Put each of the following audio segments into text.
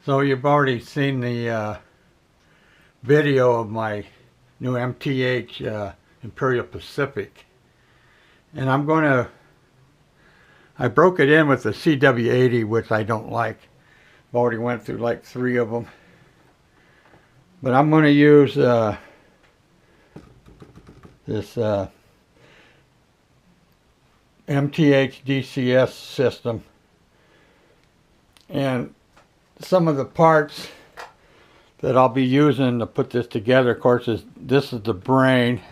So you've already seen the video of my new MTH Imperial Pacific, and I broke it in with the CW80, which I don't like. I've already went through like 3 of them, but I'm going to use this MTH DCS system, and some of the parts that I'll be using to put this together, of course, this is the brain.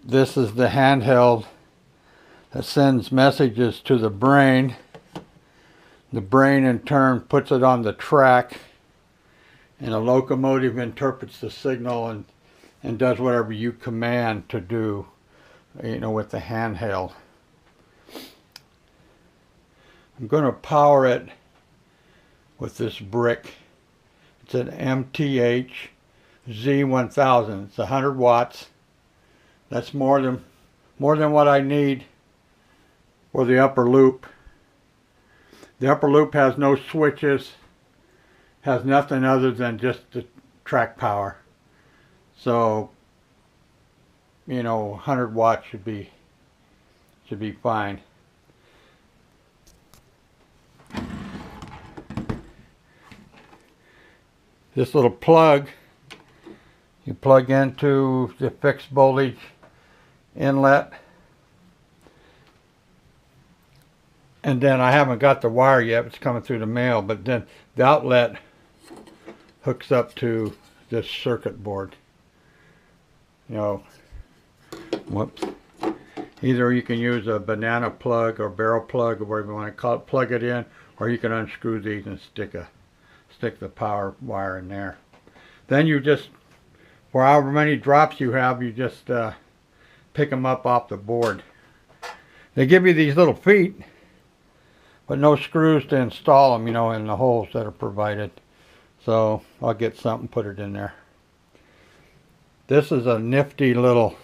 This is the handheld that sends messages to the brain. The brain in turn puts it on the track, and a locomotive interprets the signal and does whatever you command to do, with the handheld. I'm going to power it with this brick. It's an MTH Z1000. It's 100 watts. That's more than what I need for the upper loop. The upper loop has no switches, has nothing other than just the track power. So, 100 watts should be fine. This little plug, you plug into the fixed voltage inlet, and then I haven't got the wire yet, it's coming through the mail, but then the outlet hooks up to this circuit board. Whoops. Either you can use a banana plug or barrel plug or whatever you want to call it, plug it in, or you can unscrew these and stick the power wire in there. Then you just, for however many drops you have, you just pick them up off the board. They give you these little feet, but no screws to install them, in the holes that are provided. So I'll get something, put it in there. This is a nifty little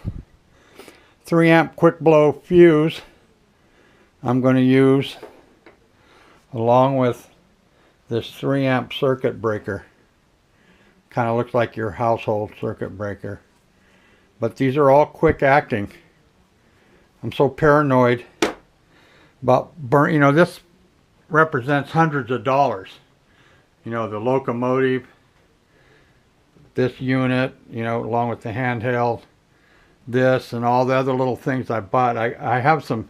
3 amp quick blow fuse I'm going to use along with this 3 amp circuit breaker. Kind of looks like your household circuit breaker. But these are all quick acting. I'm so paranoid about this represents hundreds of dollars. The locomotive, this unit, along with the handheld, this and all the other little things I bought. I have some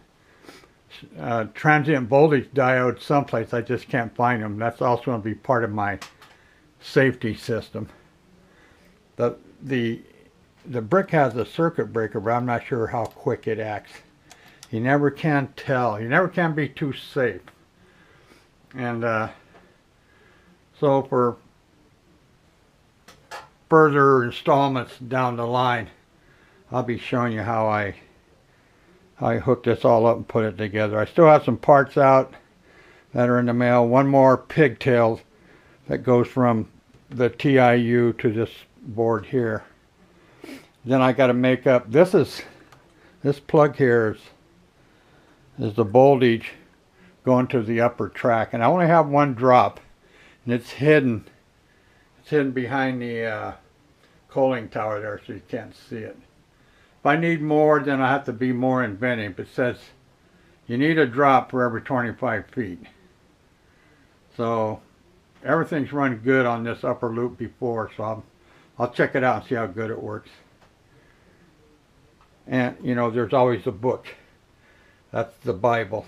transient voltage diodes someplace. I just can't find them. That's also going to be part of my safety system. The brick has a circuit breaker, but I'm not sure how quick it acts. You never can tell. You never can be too safe. And so for further installments down the line, I'll be showing you how I hook this all up and put it together. I still have some parts out that are in the mail. One more pigtail that goes from the TIU to this board here. Then I got to make up, this plug here is the voltage going to the upper track, and I only have one drop, and it's hidden behind the coaling tower there, so you can't see it. If I need more, then I have to be more inventive. It says you need a drop for every 25 feet. So everything's run good on this upper loop before, so I'll check it out and see how good it works. And there's always a book. That's the Bible.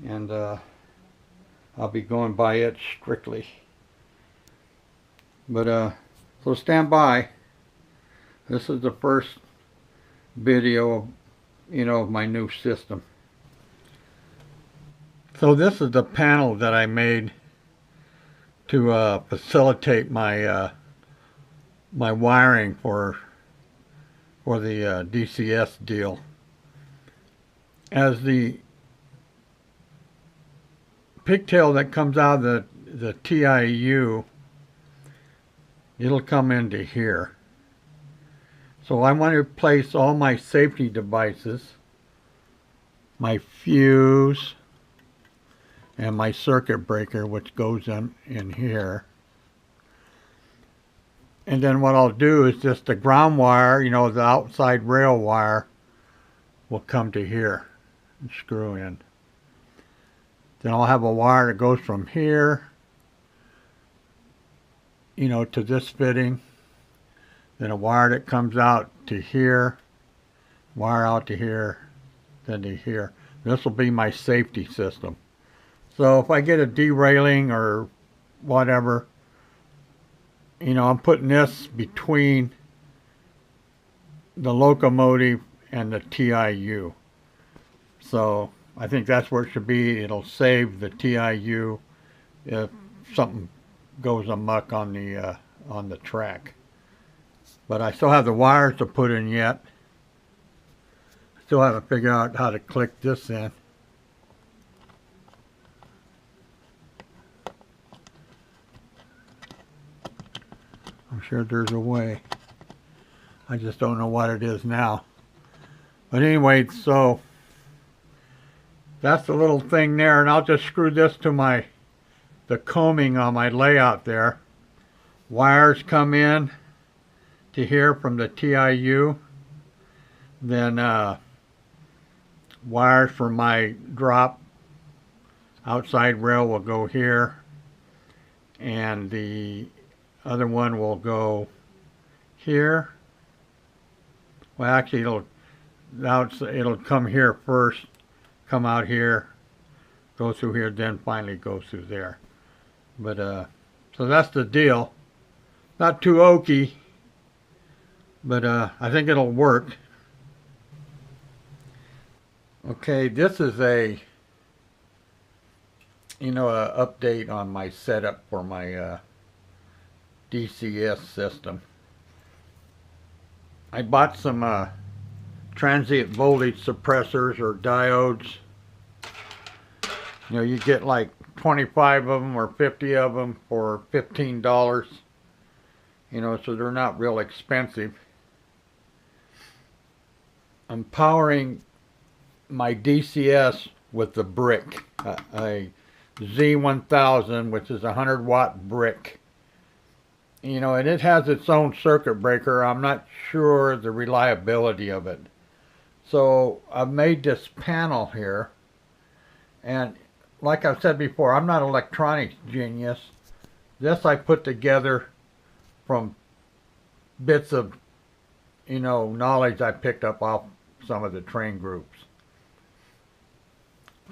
And I'll be going by it strictly. But so stand by. This is the first video of my new system. So this is the panel that I made to facilitate my my wiring for the DCS deal. As the pigtail that comes out of the TIU, it'll come into here. So I want to place all my safety devices, my fuse, and my circuit breaker, which goes in here. And then what I'll do is just the ground wire, you know, the outside rail wire will come to here and screw in. Then I'll have a wire that goes from here, you know, to this fitting. Then a wire that comes out to here, wire out to here, then to here. This will be my safety system. So if I get a derailing or whatever, you know, I'm putting this between the locomotive and the TIU. So I think that's where it should be. It'll save the TIU if something goes amok on the track. But I still have the wires to put in yet. Still haven't figured out how to click this in. I'm sure there's a way. I just don't know what it is now. But anyway, so that's the little thing there, and I'll just screw this to the combing on my layout there. Wires come in to here from the TIU. Then wires for my drop outside rail will go here, and the other one will go here. Well, actually it'll come here first, come out here, go through here, then finally go through there. But so that's the deal. Not too oaky, but I think it'll work. Okay, this is a update on my setup for my DCS system. I bought some transient voltage suppressors or diodes. You know, you get like 25 of them or 50 of them for $15. You know, so they're not real expensive. I'm powering my DCS with the brick, a Z1000, which is a 100-watt brick. You know, and it has its own circuit breaker. I'm not sure the reliability of it. So I've made this panel here, and like I've said before, I'm not an electronics genius. This I put together from bits of, you know, knowledge I picked up off some of the train groups.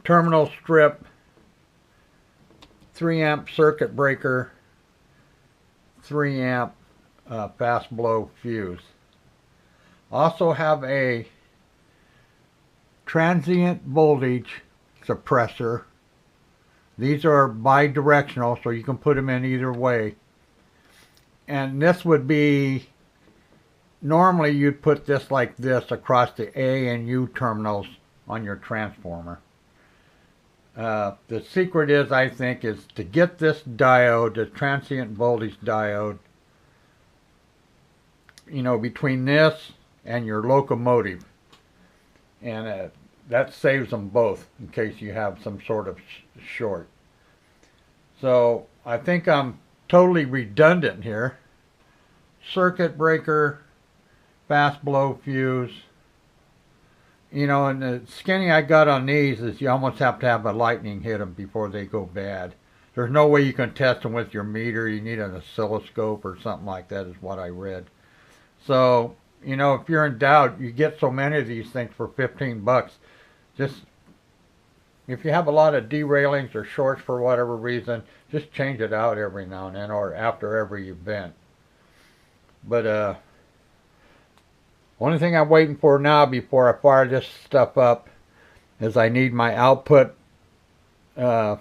Terminal strip, 3 amp circuit breaker, 3 amp fast blow fuse. Also have a transient voltage suppressor. These are bi-directional, so you can put them in either way. And this would be, normally you'd put this like this across the A and U terminals on your transformer. The secret is, I think, is to get this diode, the transient voltage diode, you know, between this and your locomotive. And that saves them both in case you have some sort of short. So I think I'm totally redundant here. Circuit breaker, fast blow fuse. You know, and the skinny I got on these is you almost have to have a lightning hit them before they go bad. There's no way you can test them with your meter. You need an oscilloscope or something like that, is what I read. So, you know, if you're in doubt, you get so many of these things for 15 bucks. Just, if you have a lot of derailings or shorts for whatever reason, just change it out every now and then or after every event. But, only thing I'm waiting for now before I fire this stuff up is I need my output thing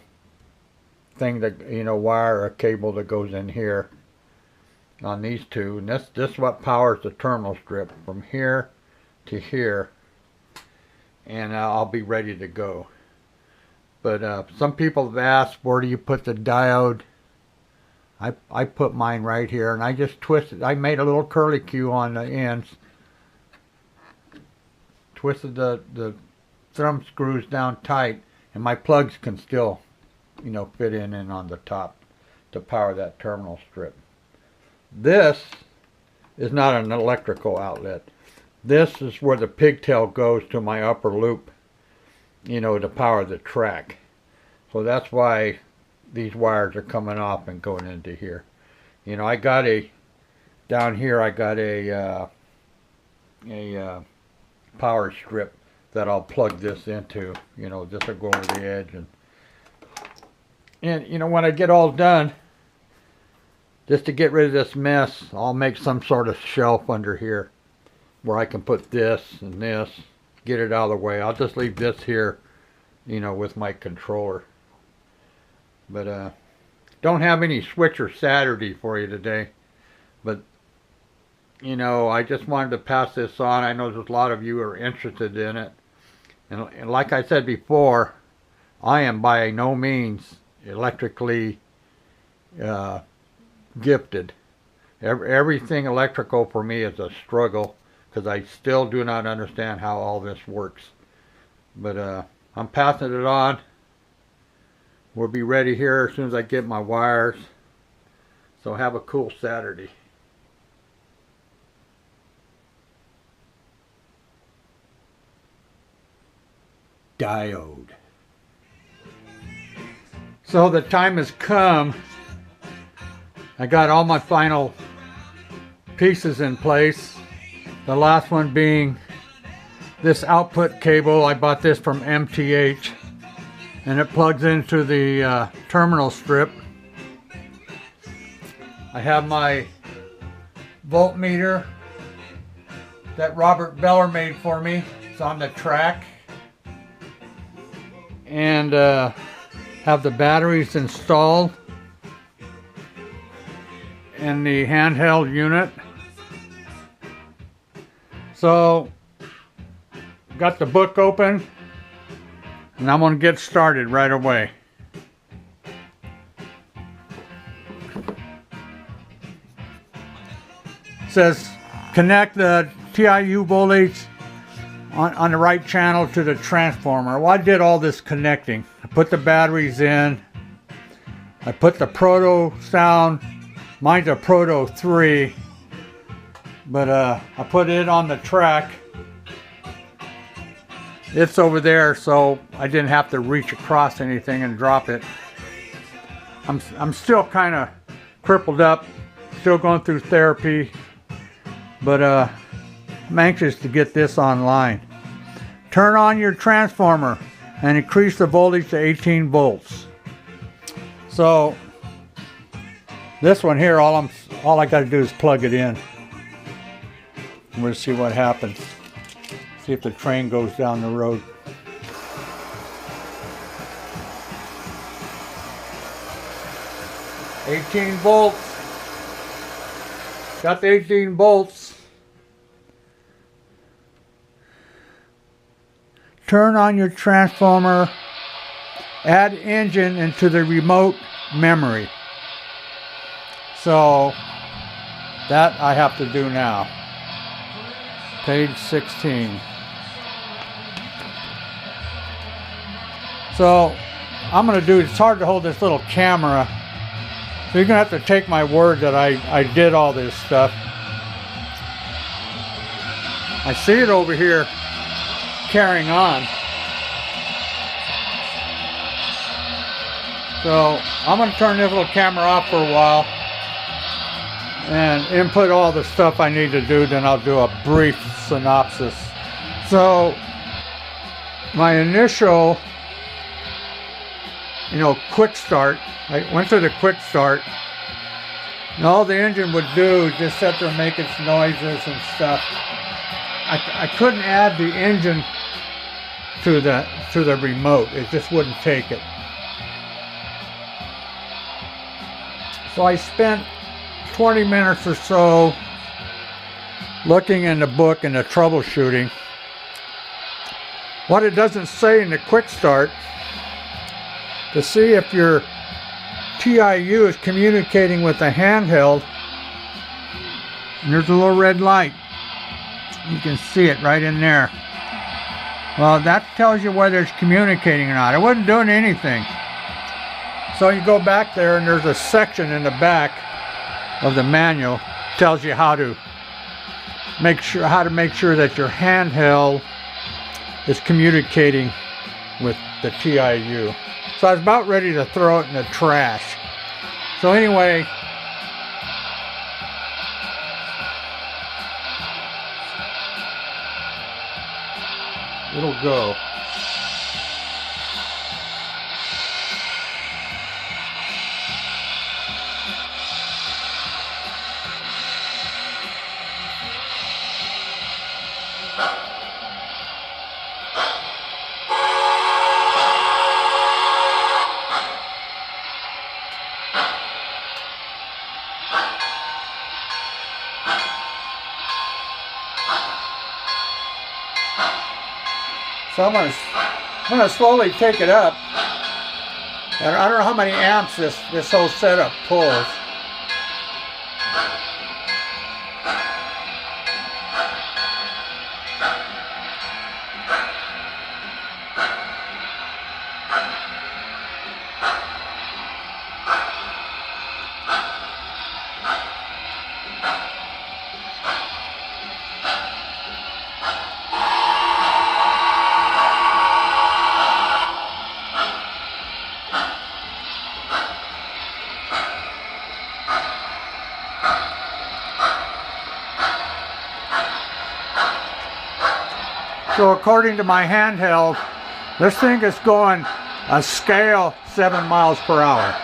that, you know, wire or cable that goes in here on these two. And this is what powers the terminal strip from here to here. And I'll be ready to go. But some people have asked, where do you put the diode? I put mine right here, and I just twisted. I made a little curlicue on the ends. Twisted the thumb screws down tight, and my plugs can still you know, fit in on the top to power that terminal strip. This is not an electrical outlet. This is where the pigtail goes to my upper loop, you know, to power the track. So that's why these wires are coming off and going into here. You know, I got down here I got a power strip that I'll plug this into. You know, this will go over the edge, and you know, when I get all done, just to get rid of this mess, I'll make some sort of shelf under here where I can put this and this, get it out of the way. I'll just leave this here, you know, with my controller. But don't have any Switcher Saturday for you today, but you know, I just wanted to pass this on. I know there's a lot of you are interested in it, and like I said before, I am by no means electrically gifted. Everything electrical for me is a struggle because I still do not understand how all this works. But I'm passing it on. We'll be ready here as soon as I get my wires. So have a cool Saturday. Diode. So the time has come. I got all my final pieces in place. The last one being this output cable. I bought this from MTH, and it plugs into the terminal strip. I have my voltmeter that Robert Beller made for me. It's on the track. And have the batteries installed in the handheld unit. So got the book open, and I'm going to get started right away. It says connect the TIU voltage on the right channel to the transformer. Well, I did all this connecting. I put the batteries in. I put the Proto Sound. Mine's a Proto 3. But I put it on the track. It's over there, so I didn't have to reach across anything and drop it. I'm still kind of crippled up. Still going through therapy. But I'm anxious to get this online. Turn on your transformer and increase the voltage to 18 volts. So this one here, all I got to do is plug it in. We'll see what happens. See if the train goes down the road. $18 volts. Got the 18 volts. Turn on your transformer. Add engine into the remote memory. So that I have to do now. Page 16. So I'm going to do, it's hard to hold this little camera. So you're going to have to take my word that I did all this stuff. I see it over here carrying on. So I'm going to turn this little camera off for a while and input all the stuff I need to do, then I'll do a brief synopsis. So my initial, quick start, I went to the quick start, and all the engine would do is just sit there and make its noises and stuff. I couldn't add the engine to the remote. It just wouldn't take it. So I spent 20 minutes or so looking in the book and the troubleshooting. What it doesn't say in the quick start, to see if your TIU is communicating with the handheld, and there's a little red light. You can see it right in there. Well, that tells you whether it's communicating or not. It wasn't doing anything. So you go back there and there's a section in the back of the manual tells you how to make sure that your handheld is communicating with the TIU. So I was about ready to throw it in the trash. So anyway, it'll go. So I'm gonna slowly take it up, and I don't know how many amps this whole setup pulls. So according to my handheld, this thing is going a scale 7 miles per hour.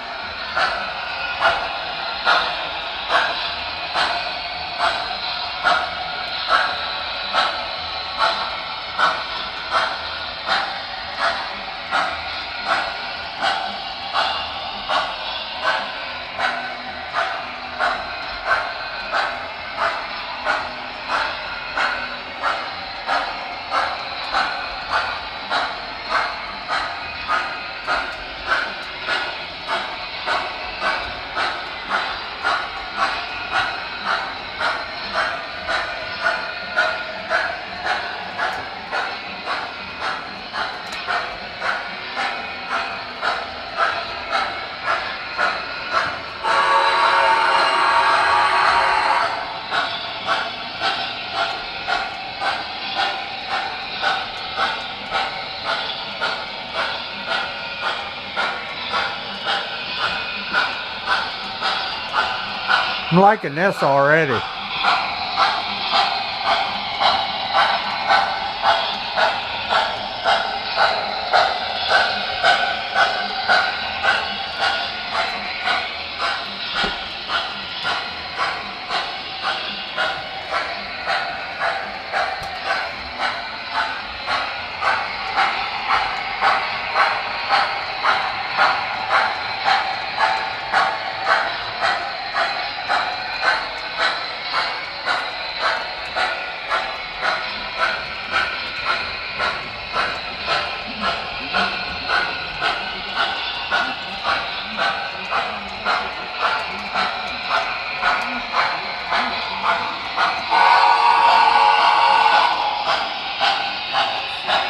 I'm liking this already.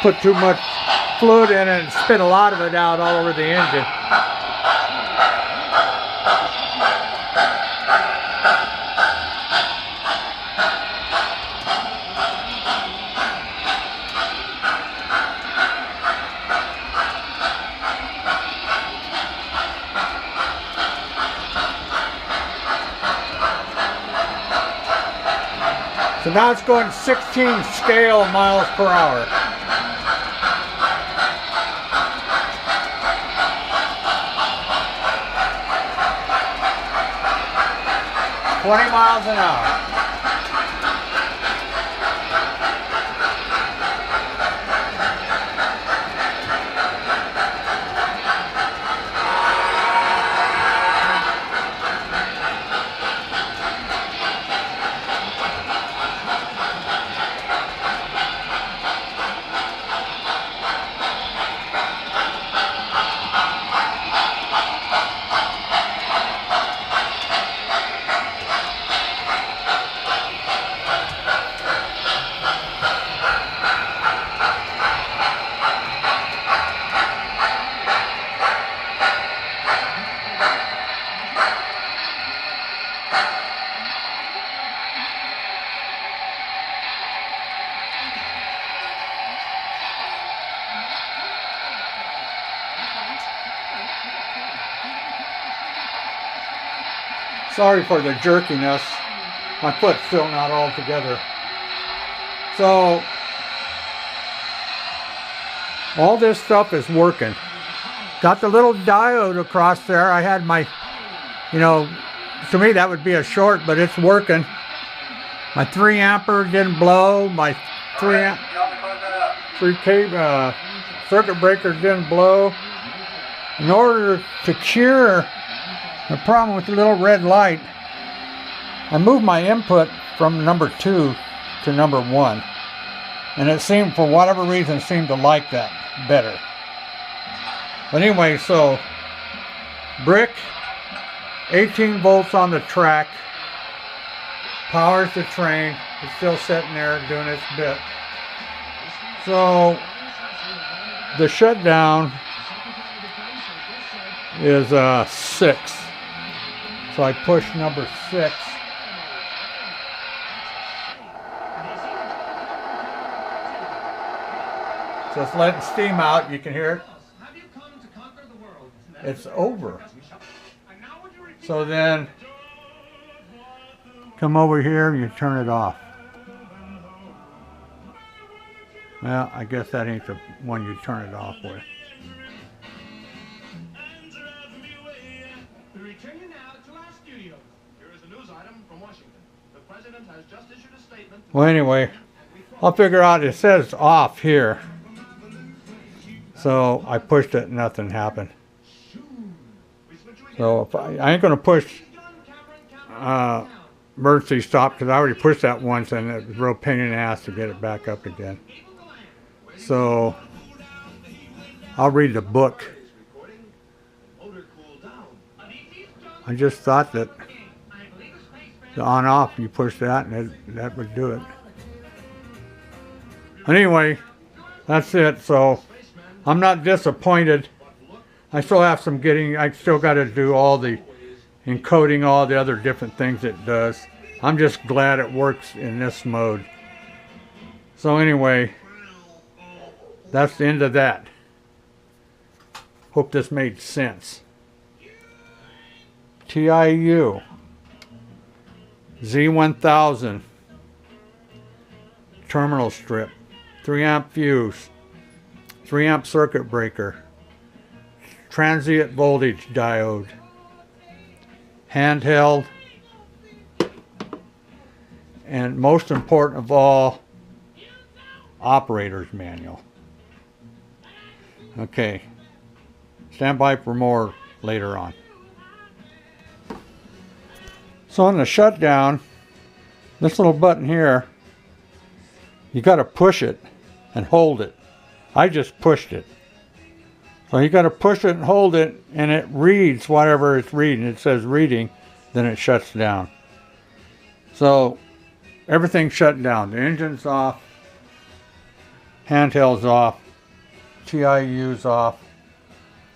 Put too much fluid in it and spit a lot of it out all over the engine. So now it's going 16 scale miles per hour. 20 miles an hour. Sorry for the jerkiness. My foot's still not all together. So, all this stuff is working. Got the little diode across there. I had my, you know, to me that would be a short, but it's working. My 3 ampere didn't blow. My 3K circuit breaker didn't blow. In order to cure the problem with the little red light, I moved my input from number 2 to number 1. And it seemed, for whatever reason, seemed to like that better. But anyway, so brick, 18 volts on the track, powers the train. It's still sitting there doing its bit. So the shutdown is 6. So I push number 6. So it's letting steam out. You can hear it. It's over. So then come over here and you turn it off. Well, I guess that ain't the one you turn it off with. Well, anyway, I'll figure out. It says off here. So I pushed it, nothing happened. So if I ain't going to push emergency stop, because I already pushed that once and it was a real pain in the ass to get it back up again. So I'll read the book. I just thought that the on-off, you push that and that would do it. Anyway, that's it. So I'm not disappointed. I still have some I still got to do all the encoding, all the other different things it does. I'm just glad it works in this mode. So anyway, that's the end of that. Hope this made sense. TIU Z1000 terminal strip, 3 amp fuse, 3 amp circuit breaker, transient voltage diode, handheld, and most important of all, operator's manual. Okay, stand by for more later on. So on the shutdown, this little button here, you got to push it and hold it. I just pushed it. So you got to push it and hold it, and it reads whatever it's reading. It says reading, then it shuts down. So everything's shut down. The engine's off, handheld's off, TIU's off.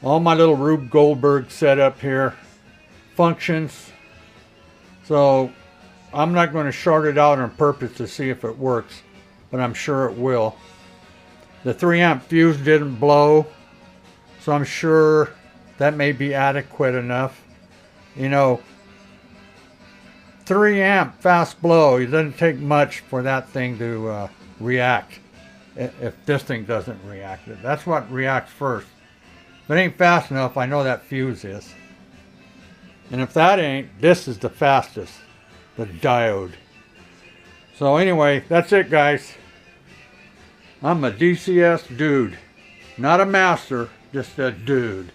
All my little Rube Goldberg setup here functions. So I'm not going to short it out on purpose to see if it works, but I'm sure it will. The 3 amp fuse didn't blow, so I'm sure that may be adequate enough. You know, 3 amp fast blow, it doesn't take much for that thing to react. If this thing doesn't react, that's what reacts first. If it ain't fast enough, I know that fuse is. And if that ain't, this is the fastest, the diode. So anyway, that's it, guys. I'm a DCS dude. Not a master, just a dude.